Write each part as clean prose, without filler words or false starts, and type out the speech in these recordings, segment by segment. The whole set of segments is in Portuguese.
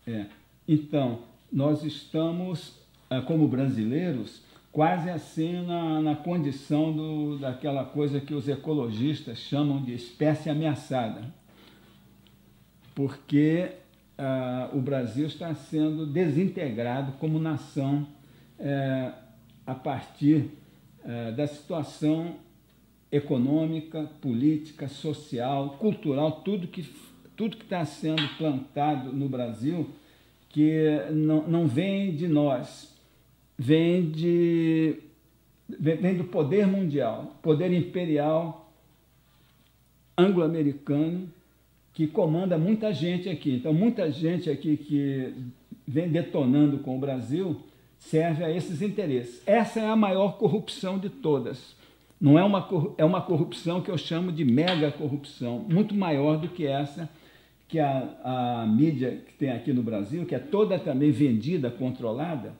É. Então, nós estamos, como brasileiros, quase assim na condição daquela coisa que os ecologistas chamam de espécie ameaçada, porque o Brasil está sendo desintegrado como nação a partir da situação econômica, política, social, cultural, tudo que está sendo plantado no Brasil, que não vem de nós, vem do poder mundial, poder imperial anglo-americano, que comanda muita gente aqui. Então, muita gente aqui que vem detonando com o Brasil serve a esses interesses. Essa é a maior corrupção de todas. Não é uma corrupção que eu chamo de mega corrupção, muito maior do que essa que a mídia que tem aqui no Brasil, que é toda também vendida, controlada,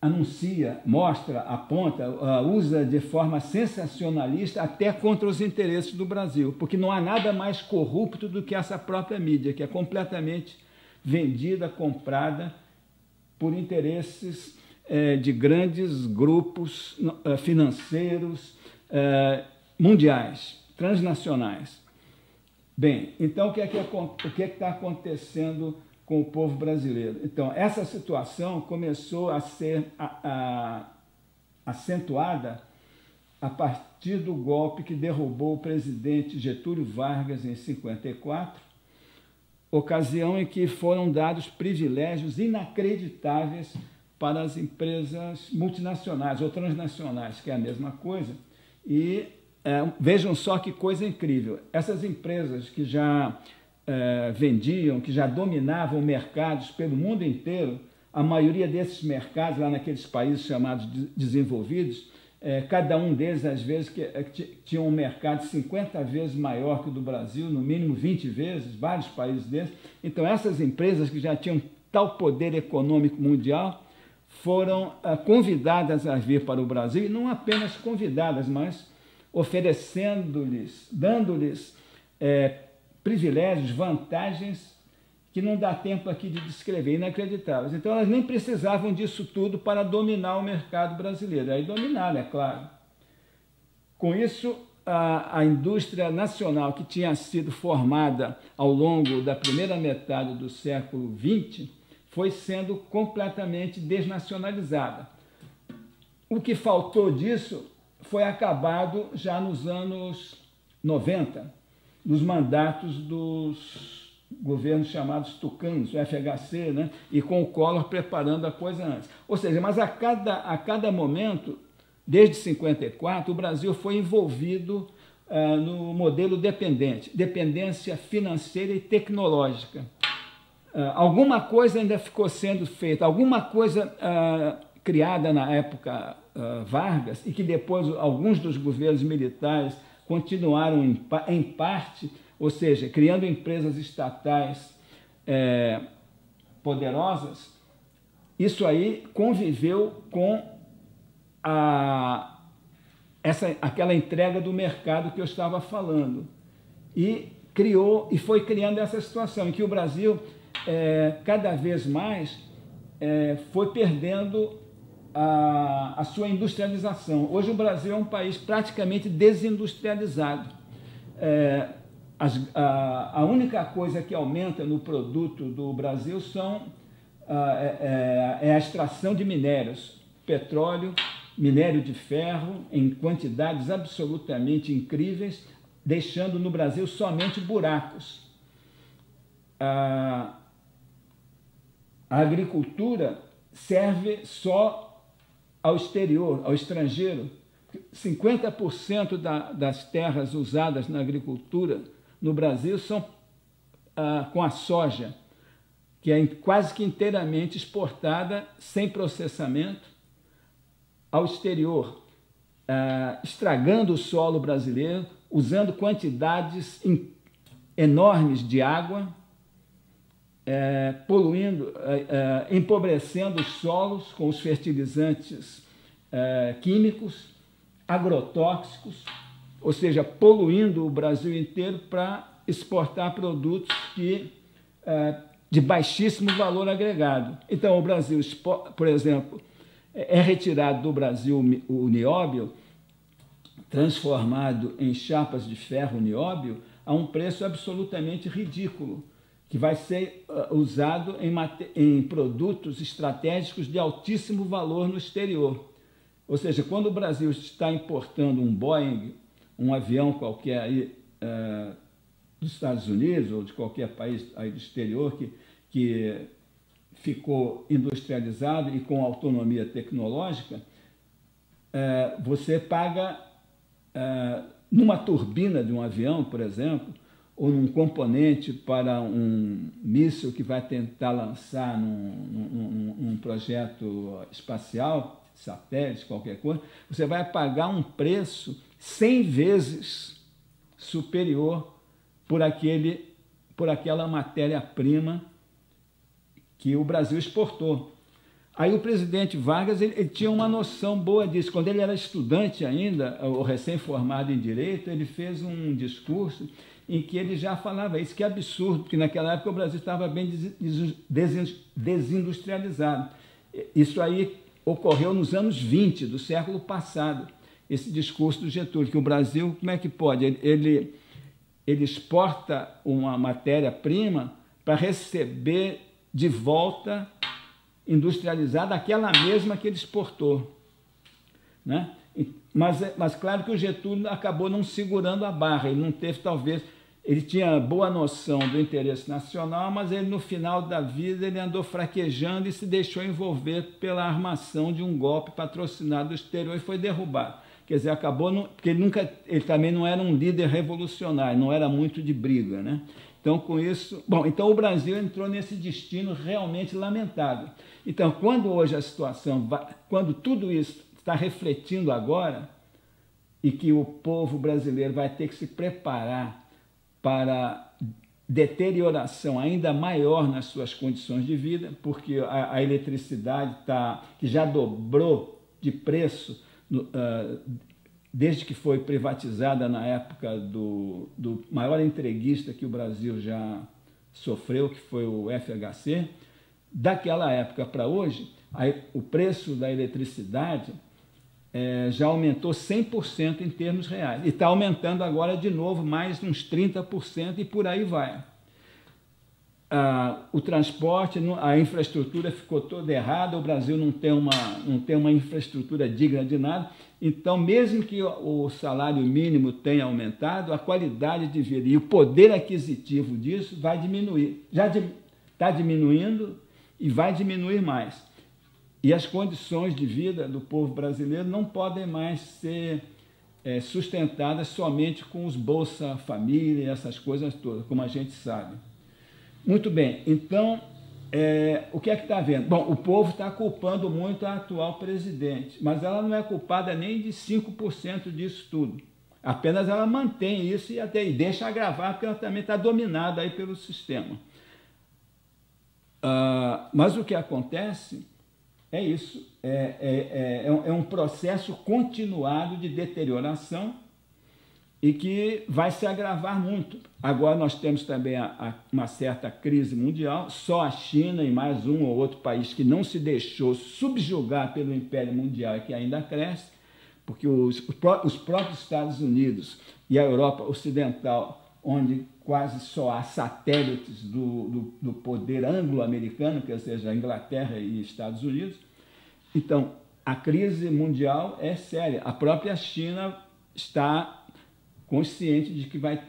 anuncia, mostra, aponta, usa de forma sensacionalista até contra os interesses do Brasil, porque não há nada mais corrupto do que essa própria mídia, que é completamente vendida, comprada por interesses de grandes grupos financeiros mundiais, transnacionais. Bem, então o que está acontecendo com o povo brasileiro? Então, essa situação começou a ser acentuada a partir do golpe que derrubou o presidente Getúlio Vargas em 54, ocasião em que foram dados privilégios inacreditáveis para as empresas multinacionais ou transnacionais, que é a mesma coisa. E vejam só que coisa incrível. Essas empresas que já vendiam, que já dominavam mercados pelo mundo inteiro, a maioria desses mercados, lá naqueles países chamados desenvolvidos, cada um deles, às vezes, tinha um mercado 50 vezes maior que o do Brasil, no mínimo 20 vezes, vários países desses. Então, essas empresas que já tinham tal poder econômico mundial foram convidadas a vir para o Brasil, e não apenas convidadas, mas oferecendo-lhes, dando-lhes privilégios, vantagens que não dá tempo aqui de descrever, inacreditáveis. Então, elas nem precisavam disso tudo para dominar o mercado brasileiro. Aí dominaram, é claro. Com isso, a indústria nacional que tinha sido formada ao longo da primeira metade do século XX foi sendo completamente desnacionalizada. O que faltou disso foi acabado já nos anos 90, nos mandatos dos governos chamados tucanos, o FHC, né? E com o Collor preparando a coisa antes. Ou seja, mas a cada momento, desde 54, o Brasil foi envolvido no modelo dependente, dependência financeira e tecnológica. Alguma coisa ainda ficou sendo feita, alguma coisa criada na época Vargas, e que depois alguns dos governos militares continuaram em parte, ou seja, criando empresas estatais poderosas. Isso aí conviveu com aquela entrega do mercado que eu estava falando, e foi criando essa situação em que o Brasil cada vez mais foi perdendo a sua industrialização. Hoje o Brasil é um país praticamente desindustrializado. A única coisa que aumenta no produto do Brasil é a extração de minérios, petróleo, minério de ferro, em quantidades absolutamente incríveis, deixando no Brasil somente buracos. A agricultura serve só ao exterior, ao estrangeiro. 50% das terras usadas na agricultura no Brasil são com a soja, que é quase que inteiramente exportada, sem processamento, ao exterior, estragando o solo brasileiro, usando quantidades enormes de água, poluindo, empobrecendo os solos com os fertilizantes químicos, agrotóxicos, ou seja, poluindo o Brasil inteiro para exportar produtos de baixíssimo valor agregado. Então, o Brasil, por exemplo, é retirado do Brasil o nióbio, transformado em chapas de ferro nióbio, a um preço absolutamente ridículo, que vai ser usado em produtos estratégicos de altíssimo valor no exterior. Ou seja, quando o Brasil está importando um Boeing, um avião qualquer aí, dos Estados Unidos ou de qualquer país aí do exterior que ficou industrializado e com autonomia tecnológica, você paga numa turbina de um avião, por exemplo, ou num componente para um míssil que vai tentar lançar num projeto espacial, satélite, qualquer coisa, você vai pagar um preço 100 vezes superior por aquela matéria-prima que o Brasil exportou. Aí o presidente Vargas ele tinha uma noção boa disso. Quando ele era estudante ainda, ou recém-formado em Direito, ele fez um discurso em que ele já falava isso, que é absurdo, porque naquela época o Brasil estava bem desindustrializado. Isso aí ocorreu nos anos 20 do século passado, esse discurso do Getúlio, que o Brasil, como é que pode? Ele exporta uma matéria-prima para receber de volta industrializada aquela mesma que ele exportou, né? Mas claro que o Getúlio acabou não segurando a barra, ele não teve, talvez, ele tinha boa noção do interesse nacional, mas ele no final da vida ele andou fraquejando e se deixou envolver pela armação de um golpe patrocinado do exterior e foi derrubado. Quer dizer, acabou, porque ele também não era um líder revolucionário, não era muito de briga, né? Então, com isso... Bom, então o Brasil entrou nesse destino realmente lamentável. Então, quando hoje a situação... Quando tudo isso está refletindo agora, e que o povo brasileiro vai ter que se preparar para deterioração ainda maior nas suas condições de vida, porque a eletricidade que já dobrou de preço desde que foi privatizada na época do maior entreguista que o Brasil já sofreu, que foi o FHC. Daquela época para hoje, o preço da eletricidade já aumentou 100% em termos reais. E está aumentando agora de novo mais uns 30% e por aí vai. O transporte, a infraestrutura ficou toda errada, o Brasil não tem uma infraestrutura digna de nada. Então, mesmo que o salário mínimo tenha aumentado, a qualidade de vida e o poder aquisitivo disso vai diminuir. Já está diminuindo e vai diminuir mais. E as condições de vida do povo brasileiro não podem mais ser sustentadas somente com os Bolsa Família e essas coisas todas, como a gente sabe. Muito bem, então, o que é que está havendo? Bom, o povo está culpando muito a atual presidente, mas ela não é culpada nem de 5% disso tudo. Apenas ela mantém isso e deixa agravar, porque ela também está dominada aí pelo sistema. Mas o que acontece é isso, é um processo continuado de deterioração e que vai se agravar muito. Agora nós temos também uma certa crise mundial, só a China e mais um ou outro país que não se deixou subjugar pelo Império Mundial e que ainda cresce, porque os próprios Estados Unidos e a Europa Ocidental, onde quase só há satélites do poder anglo-americano, que seja a Inglaterra e Estados Unidos. Então, a crise mundial é séria. A própria China está consciente de que vai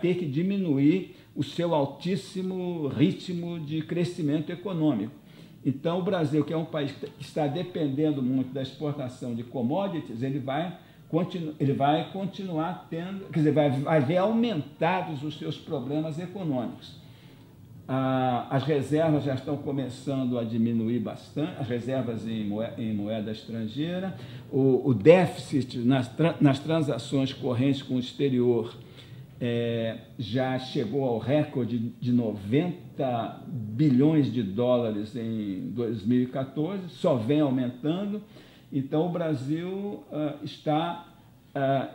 ter que diminuir o seu altíssimo ritmo de crescimento econômico. Então, o Brasil, que é um país que está dependendo muito da exportação de commodities, ele vai continuar tendo, quer dizer, vai ver aumentados os seus problemas econômicos. As reservas já estão começando a diminuir bastante, as reservas em moeda estrangeira, o déficit nas transações correntes com o exterior já chegou ao recorde de 90 bilhões de dólares em 2014, só vem aumentando. Então, o Brasil está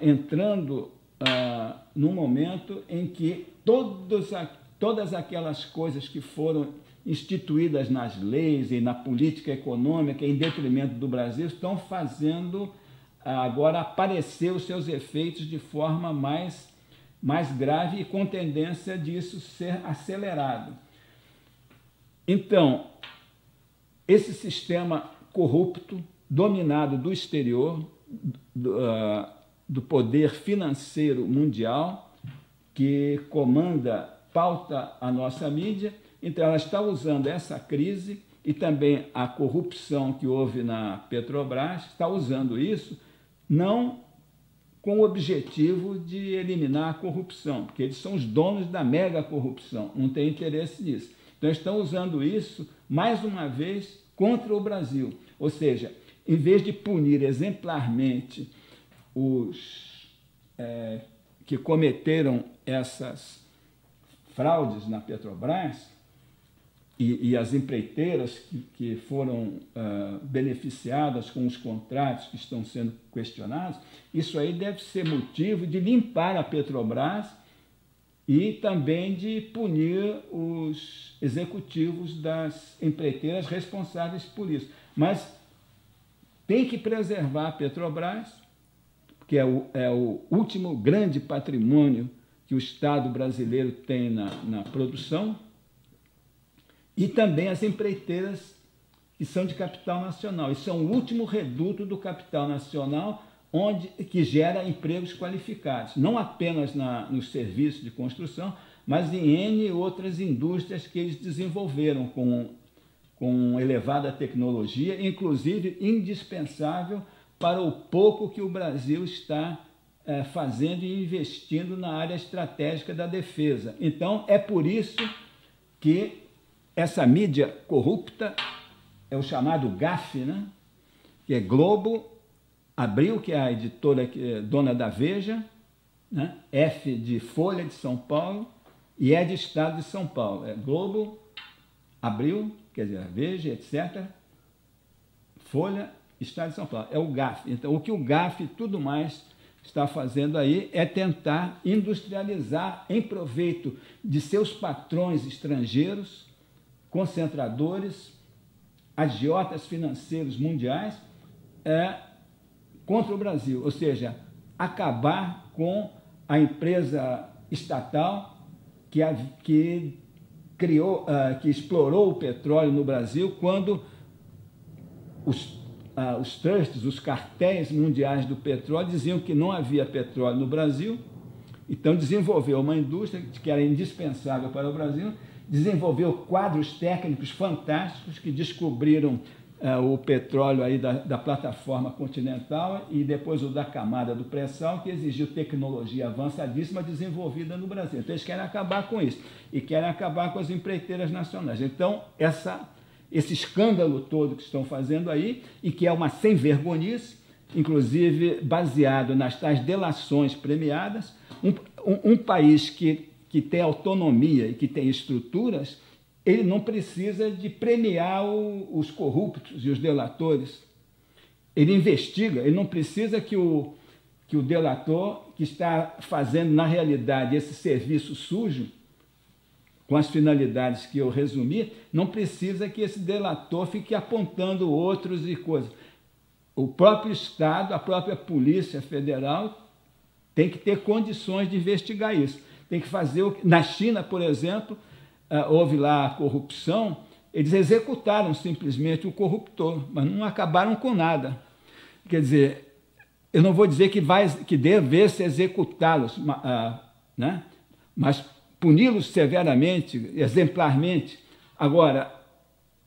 entrando num momento em que todas aquelas coisas que foram instituídas nas leis e na política econômica em detrimento do Brasil estão fazendo agora aparecer os seus efeitos de forma mais grave e com tendência disso ser acelerado. Então, esse sistema corrupto, dominado do exterior, do poder financeiro mundial, que pauta a nossa mídia, então ela está usando essa crise e também a corrupção que houve na Petrobras, está usando isso não com o objetivo de eliminar a corrupção, porque eles são os donos da mega corrupção, não tem interesse nisso. Então estão usando isso, mais uma vez, contra o Brasil. Ou seja, em vez de punir exemplarmente os que cometeram essas fraudes na Petrobras e as empreiteiras que foram beneficiadas com os contratos que estão sendo questionados, isso aí deve ser motivo de limpar a Petrobras e também de punir os executivos das empreiteiras responsáveis por isso. Mas tem que preservar a Petrobras, que é o último grande patrimônio que o Estado brasileiro tem na produção, e também as empreiteiras que são de capital nacional. Isso é o último reduto do capital nacional, que gera empregos qualificados, não apenas nos serviços de construção, mas em N outras indústrias que eles desenvolveram com elevada tecnologia, inclusive indispensável para o pouco que o Brasil está fazendo e investindo na área estratégica da defesa. Então, é por isso que essa mídia corrupta é o chamado GAF, né? Que é Globo, Abril, que é a editora que é dona da Veja, né? F de Folha de São Paulo e E de Estado de São Paulo. É Globo, Abril, quer dizer, a Veja, etc. Folha, Estado de São Paulo. É o GAF. Então, o que o GAF e tudo mais está fazendo aí é tentar industrializar em proveito de seus patrões estrangeiros, concentradores, agiotas financeiros mundiais, contra o Brasil, ou seja, acabar com a empresa estatal que explorou o petróleo no Brasil quando os trusts, os cartéis mundiais do petróleo diziam que não havia petróleo no Brasil, então desenvolveu uma indústria que era indispensável para o Brasil, desenvolveu quadros técnicos fantásticos que descobriram o petróleo aí da plataforma continental e depois o da camada do pré-sal, que exigiu tecnologia avançadíssima desenvolvida no Brasil. Então eles querem acabar com isso e querem acabar com as empreiteiras nacionais. Então esse escândalo todo que estão fazendo aí, e que é uma sem-vergonhice, inclusive baseado nas tais delações premiadas, um país que tem autonomia e que tem estruturas, ele não precisa de premiar os corruptos e os delatores. Ele investiga, ele não precisa que o delator, que está fazendo, na realidade, esse serviço sujo, com as finalidades que eu resumi, não precisa que esse delator fique apontando outros e coisas. O próprio Estado, a própria Polícia Federal, tem que ter condições de investigar isso. Tem que fazer na China, por exemplo, houve lá a corrupção, eles executaram simplesmente o corruptor, mas não acabaram com nada. Quer dizer, eu não vou dizer que deve-se executá-los, né? Mas puni-los severamente, exemplarmente. Agora,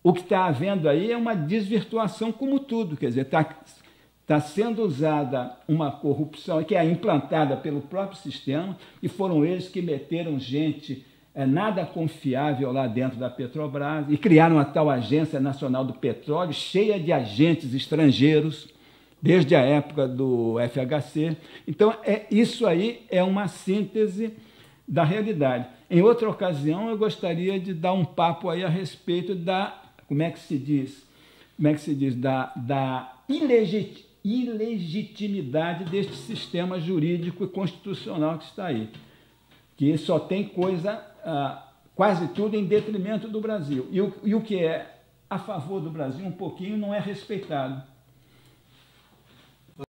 o que está havendo aí é uma desvirtuação como tudo, quer dizer, está sendo usada uma corrupção que é implantada pelo próprio sistema, e foram eles que meteram gente nada confiável lá dentro da Petrobras e criaram a tal Agência Nacional do Petróleo, cheia de agentes estrangeiros, desde a época do FHC. Então, isso aí é uma síntese da realidade. Em outra ocasião, eu gostaria de dar um papo aí a respeito da, como é que se diz, da ilegitimidade deste sistema jurídico e constitucional que está aí, que só tem coisa, quase tudo em detrimento do Brasil. E o que é a favor do Brasil, um pouquinho, não é respeitado.